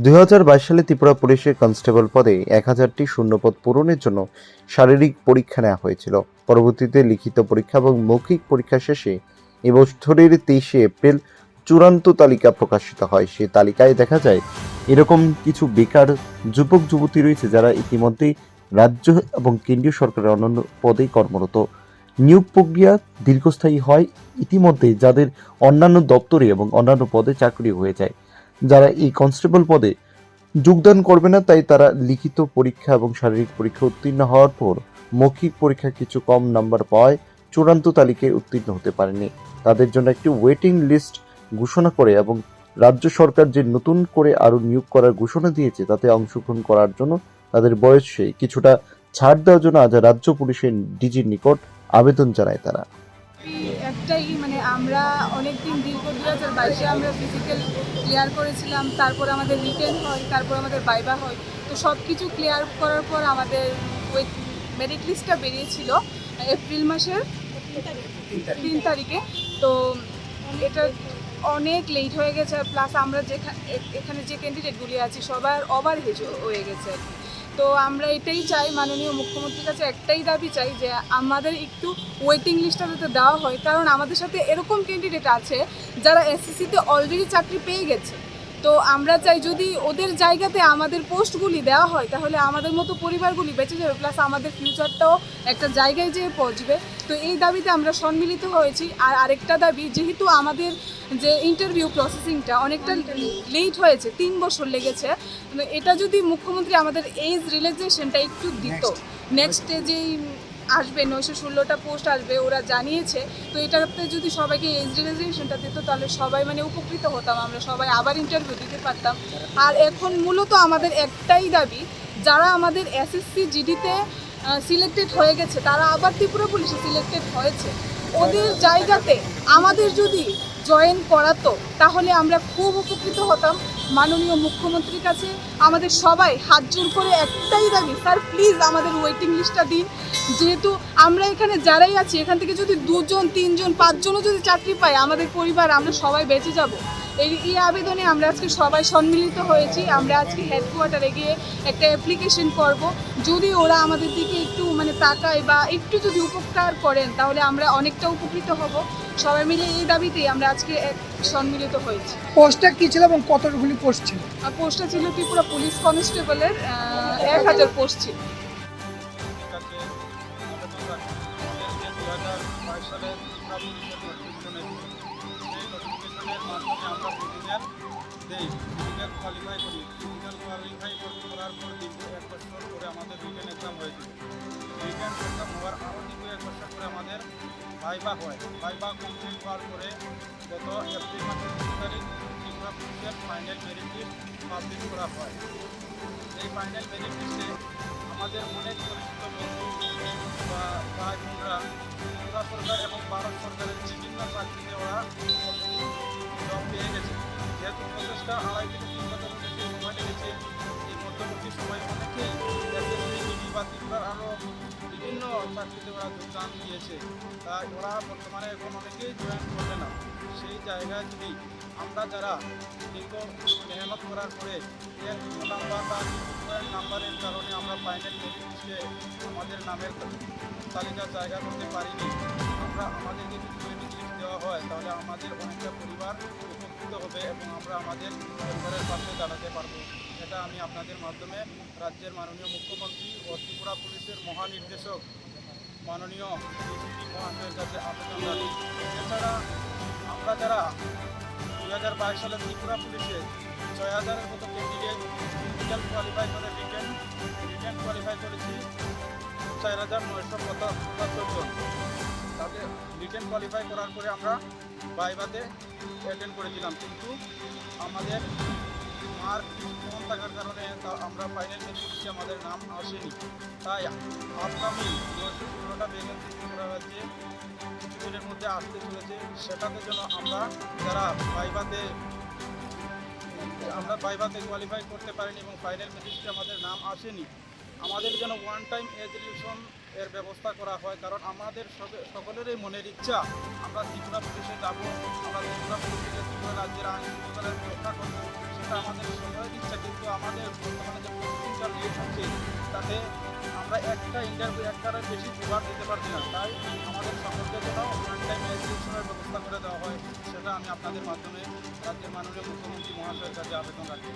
২০২২ সালে ত্রিপুরা পুলিশের কনস্টেবল পদে ১,০০০টি শূন্যপদ পূরণের জন্য শারীরিক পরীক্ষা নেওয়া হয়েছিল। পরবর্তীতে লিখিত পরীক্ষা এবং মৌখিক পরীক্ষা শেষে এবছরের ২৩শে এপ্রিল চূড়ান্ত তালিকা প্রকাশিত হয়। সেই তালিকায় দেখা যায় এরকম কিছু বেকার যুবক যুবতী রয়েছে যারা ইতিমধ্যেই রাজ্য এবং কেন্দ্রীয় সরকারের অন্যান্য পদে কর্মরত। নিয়োগ প্রক্রিয়া দীর্ঘস্থায়ী হয় ইতিমধ্যে, যাদের অন্যান্য দপ্তরে এবং অন্যান্য পদে চাকরি হয়ে যায়। যারা এই কনস্টেবল পদে যোগদান করবে না, তাই তারা লিখিত পরীক্ষা এবং শারীরিক পরীক্ষা উত্তীর্ণ হওয়ার পর মৌখিক পরীক্ষা কিছু কম নাম্বার পাওয়ায় চূড়ান্ত তালিকায় উত্তীর্ণ হতে পারেনি। তাদের জন্য একটি ওয়েটিং লিস্ট ঘোষণা করে এবং রাজ্য সরকার যে নতুন করে আরও নিয়োগ করার ঘোষণা দিয়েছে তাতে অংশগ্রহণ করার জন্য তাদের বয়সে কিছুটা ছাড় দেওয়ার জন্য আজ রাজ্য পুলিশের ডিজির নিকট আবেদন জানায় তারা। একটাই আমরা অনেকদিন দীর্ঘ 2022-এ আমরা ফিজিক্যাল ক্লিয়ার করেছিলাম, তারপর আমাদের রিটেন হয়, তারপর আমাদের ভাইভা হয়। তো সব কিছু ক্লিয়ার করার পর আমাদের মেরিট লিস্টটা বেরিয়েছিল এপ্রিল মাসের 3 তারিখে। তো এটা অনেক লেট হয়ে গেছে, প্লাস আমরা এখানে যে ক্যান্ডিডেটগুলি আছি সবার ওভারহেজ হয়ে গেছে আর কি। তো আমরা এটাই চাই, মাননীয় মুখ্যমন্ত্রীর কাছে একটাই দাবি চাই যে আমাদের একটু ওয়েটিং লিস্টটা যাতে দেওয়া হয়, কারণ আমাদের সাথে এরকম ক্যান্ডিডেট আছে যারা এসএসসিতে অলরেডি চাকরি পেয়ে গেছে। তো আমরা চাই যদি ওদের জায়গাতে আমাদের পোস্টগুলি দেওয়া হয় তাহলে আমাদের মতো পরিবারগুলি বেঁচে যাবে, প্লাস আমাদের ফিউচারটাও একটা জায়গায় যেয়ে পৌঁছবে। তো এই দাবিতে আমরা সম্মিলিত হয়েছি। আর আরেকটা দাবি, যেহেতু আমাদের যে ইন্টারভিউ প্রসেসিংটা অনেকটা লেট হয়েছে, 3 বছর লেগেছে, এটা যদি মুখ্যমন্ত্রী আমাদের এজ রিল্যাক্সেশনটা একটু দিত, নেক্সটে যেই আসবে 916টা পোস্ট আসবে ওরা জানিয়েছে, তো এটাতে যদি সবাইকে এজ রিল্যাক্সেশনটা দিত তাহলে সবাই উপকৃত হতাম, আমরা সবাই আবার ইন্টারভিউ দিতে পারতাম। আর এখন মূলত আমাদের একটাই দাবি, যারা আমাদের এসএসসি জিডিতে সিলেক্টেড হয়ে গেছে তারা আবার ত্রিপুরা পুলিশে সিলেক্টেড হয়েছে, ওদের জায়গাতে আমাদের যদি জয়েন করাতো তাহলে আমরা খুব উপকৃত হতাম। মাননীয় মুখ্যমন্ত্রীর কাছে আমাদের সবাই হাত জোর করে একটাই দাবি, স্যার প্লিজ আমাদের ওয়েটিং লিস্টটা দিন। যেহেতু আমরা এখানে যারাই আছি এখান থেকে যদি 2 জন 3 জন 5 জনও যদি চাকরি পাই, আমাদের পরিবার আমরা সবাই বেঁচে যাব। এই আবেদনে আমরা আজকে সবাই সম্মিলিত হয়েছি। আমরা আজকে হেডকোয়ার্টারে গিয়ে একটা অ্যাপ্লিকেশন করব, যদি ওরা আমাদের দিকে একটু তাকায় বা একটু যদি উপকার করেন তাহলে আমরা অনেকটা উপকৃত হব। সবাই মিলে এই দাবিতেই আমরা আজকে সম্মিলিত হয়েছি। পোস্টটা কি ছিল এবং কতগুলি পোস্ট ছিল? পোস্টটা ছিল ত্রিপুরা পুলিশ কনস্টেবলের 1000 পোস্ট ছিল। করার পর দীর্ঘ 1 বছর পরে আমাদের রিটেন এক্সাম হয়েছিল। রিটেন এক্সাম হওয়ার আরও দীর্ঘ 1 বছর পরে আমাদের ভাইভা হয়। ভাইভা কমপ্লিট হওয়ার পরে গত এপ্রিল মাসের 2 তারিখ ত্রিপুরা পুলিশের ফাইনাল মেরিট লিস্ট পাবলিশ করা হয়। এই ফাইনাল মেরিট লিস্টে আমাদের অনেক পরিচিত বন্ধু বা ভাই বোনরা ত্রিপুরা সরকার এবং ভারত সরকারের বিভিন্ন চাকরিতে ওরা জব পেয়ে গেছে। যেহেতু প্রচেষ্টা 2.5 থেকে 3 বছর থেকে সময় লেগেছে, এই মধ্যবর্তী সময় অনেকেই এসএসসি বা ত্রিপুরার আরও বিভিন্ন চাকরিতে ওরা যোগদান দিয়েছে, তাই ওরা বর্তমানে এখন অনেকেই জয়েন করবে না। সেই জায়গায় যদি আমরা যারা দীর্ঘ মেহনত করার পরে 1 নাম্বার বা 2 নাম্বারের কারণে আমরা ফাইনাল মেরিট লিস্টে আমাদের নামের তালিকা জায়গা করতে পারিনি, আমরা আমাদেরকে যদি ওয়েটিং লিস্ট দেওয়া হয় তাহলে আমাদের অনেকটা পরিবার উপকৃত হবে এবং আমরা আমাদের পরিবারের পাশে দাঁড়াতে পারবো। এটা আমি আপনাদের মাধ্যমে রাজ্যের মাননীয় মুখ্যমন্ত্রী ও ত্রিপুরা পুলিশের মহানির্দেশক মাননীয় ডিজিপি মহাশয়ের কাছে আবেদন জানাই। এছাড়া আমরা যারা 2022 সালে ত্রিপুরা পুলিশে 6000-এর মতো ক্যান্ডিডেট ফিজিক্যাল কোয়ালিফাই করে রিটেন কোয়ালিফাই করেছি 4975 জন। তাদের রিটেন কোয়ালিফাই করার পরে আমরা ভাইভাতে অ্যাটেন্ড করেছিলাম, কিন্তু আমাদের মার্ক কম থাকার কারণে আমরা ফাইনাল মেরিট লিস্টে আমাদের নাম আসেনি। তাই আপকামিং 916টা ভ্যাকেন্সি ত্রিপুরা রাজ্যে কিছুদিনের মধ্যে আসতে চলেছে, সেটাতে যেন আমরা যারা ভাইভাতে কোয়ালিফাই করতে পারিনি এবং ফাইনাল মেরিট লিস্টে আমাদের নাম আসেনি, আমাদের যেন ওয়ান টাইম এজ রিলেশন এর ব্যবস্থা করা হয়। কারণ আমাদের সকলেরই মনের ইচ্ছা আমরা ত্রিপুরা পুলিশে যাব, আমরা ত্রিপুরা পুলিশে ত্রিপুরা রাজ্যের আইন শৃঙ্খলার রক্ষা করব। সরকার আমাদের সময় দিচ্ছে, কিন্তু আমাদের বর্তমানে যে প্রসেসিংটা লেট হচ্ছে তাতে আমরা একটা ইন্টারভিউ একটারও বেশি দুবার দিতে পারছি না। তাই আমাদের সকলকে যেন ওয়ান টাইম রেজিস্ট্রেশনের ব্যবস্থা করে দেওয়া হয়, সেটা আমি আপনাদের মাধ্যমে রাজ্যের মাননীয় মুখ্যমন্ত্রী মহাশয়ের কাছে আবেদন রাখি।